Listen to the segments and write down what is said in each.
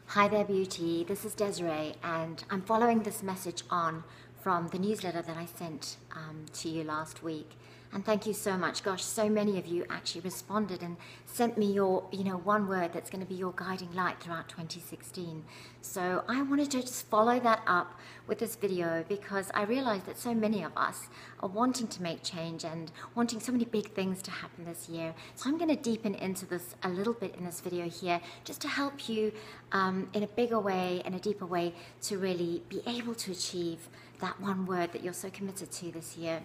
Hi there, beauty. This is Desiree, and I'm following this message on from the newsletter that I sent to you last week. And thank you so much. Gosh, so many of you actually responded and sent me your, one word that's going to be your guiding light throughout 2016. So I wanted to just follow that up with this video because I realized that so many of us are wanting to make change and wanting so many big things to happen this year. So I'm going to deepen into this a little bit in this video here just to help you in a bigger way, in a deeper way, to really be able to achieve that one word that you're so committed to this year.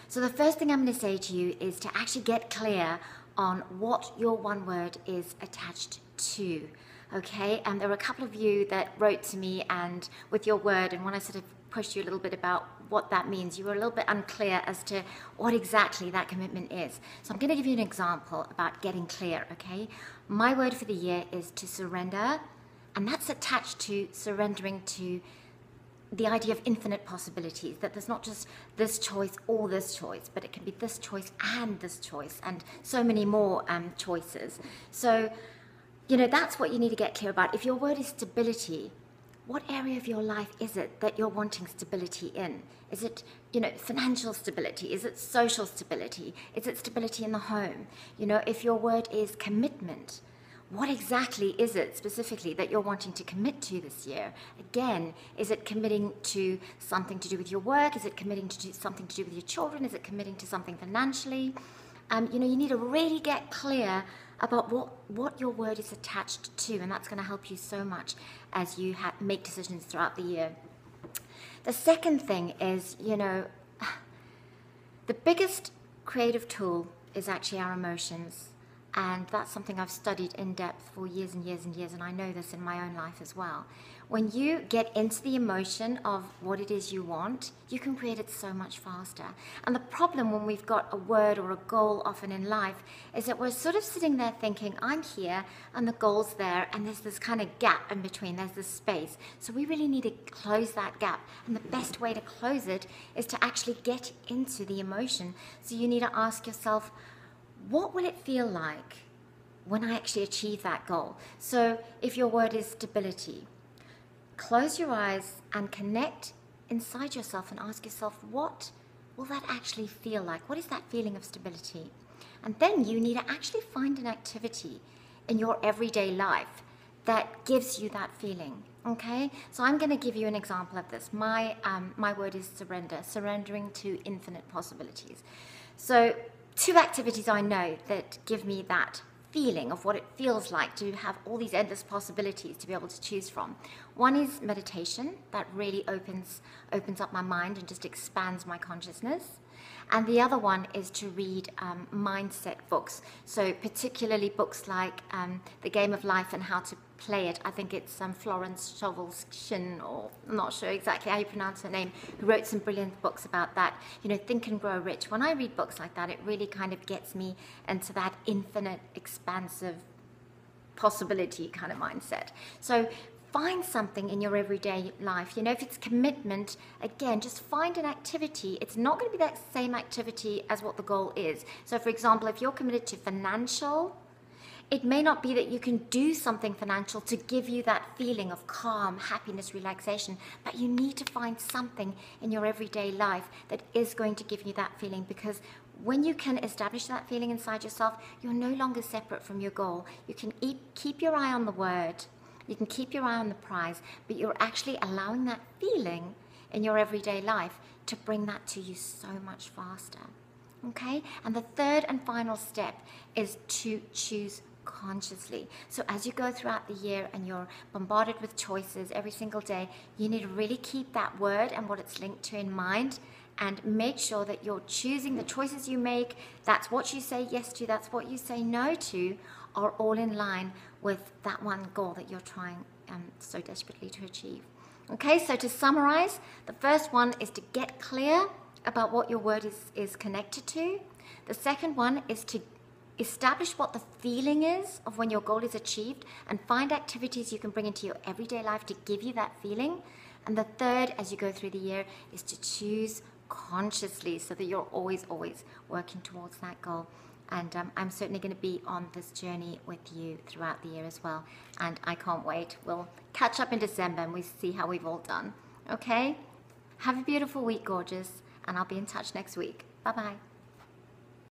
So the first thing I'm going to say to you is to actually get clear on what your one word is attached to, okay? And there were a couple of you that wrote to me and with your word, and when I sort of pushed you a little bit about what that means, you were a little bit unclear as to what exactly that commitment is. So I'm going to give you an example about getting clear, okay? My word for the year is to surrender, and that's attached to surrendering to the idea of infinite possibilities, that there's not just this choice or this choice, but it can be this choice and so many more choices. So, that's what you need to get clear about. If your word is stability, what area of your life is it that you're wanting stability in? Is it, financial stability? Is it social stability? Is it stability in the home? If your word is commitment, what exactly is it specifically that you're wanting to commit to this year? Again, is it committing to something to do with your work? Is it committing to something to do with your children? Is it committing to something financially? You need to really get clear about what your word is attached to, and that's going to help you so much as you make decisions throughout the year. The second thing is, the biggest creative tool is actually our emotions. And that's something I've studied in depth for years and years and years, and I know this in my own life as well. When you get into the emotion of what it is you want, you can create it so much faster. And the problem when we've got a word or a goal often in life is that we're sort of sitting there thinking, I'm here and the goal's there, and there's this kind of gap in between, there's this space. So we really need to close that gap. And the best way to close it is to actually get into the emotion. So you need to ask yourself, what will it feel like when I actually achieve that goal? So if your word is stability, close your eyes and connect inside yourself and ask yourself, what will that actually feel like? What is that feeling of stability? And then you need to actually find an activity in your everyday life that gives you that feeling. Okay, so I'm going to give you an example of this. My word is surrender, surrendering to infinite possibilities. So 2 activities I know that give me that feeling of what it feels like to have all these endless possibilities to be able to choose from. One is meditation, that really opens up my mind and just expands my consciousness. And the other one is to read mindset books. So particularly books like The Game of Life and How to Play It. I think it's Florence Scovel-Shinn, or I'm not sure exactly how you pronounce her name, who wrote some brilliant books about that. Think and Grow Rich. When I read books like that, it really kind of gets me into that infinite, expansive possibility kind of mindset. So find something in your everyday life. If it's commitment, again, just find an activity. It's not going to be that same activity as what the goal is. So for example, if you're committed to financial, it may not be that you can do something financial to give you that feeling of calm, happiness, relaxation, but you need to find something in your everyday life that is going to give you that feeling, because when you can establish that feeling inside yourself, you're no longer separate from your goal. You can keep your eye on the word, you can keep your eye on the prize, but you're actually allowing that feeling in your everyday life to bring that to you so much faster. Okay? And the third and final step is to choose consciously. So as you go throughout the year and you're bombarded with choices every single day, you need to really keep that word and what it's linked to in mind, and make sure that you're choosing the choices you make. That's what you say yes to, that's what you say no to, are all in line with that one goal that you're trying so desperately to achieve. Okay, so to summarize, the first one is to get clear about what your word is connected to. The second one is to establish what the feeling is of when your goal is achieved, and find activities you can bring into your everyday life to give you that feeling. And the third, as you go through the year, is to choose consciously so that you're always working towards that goal. And I'm certainly going to be on this journey with you throughout the year as well. And I can't wait. We'll catch up in December and we see how we've all done. Okay? Have a beautiful week, gorgeous. And I'll be in touch next week. Bye-bye.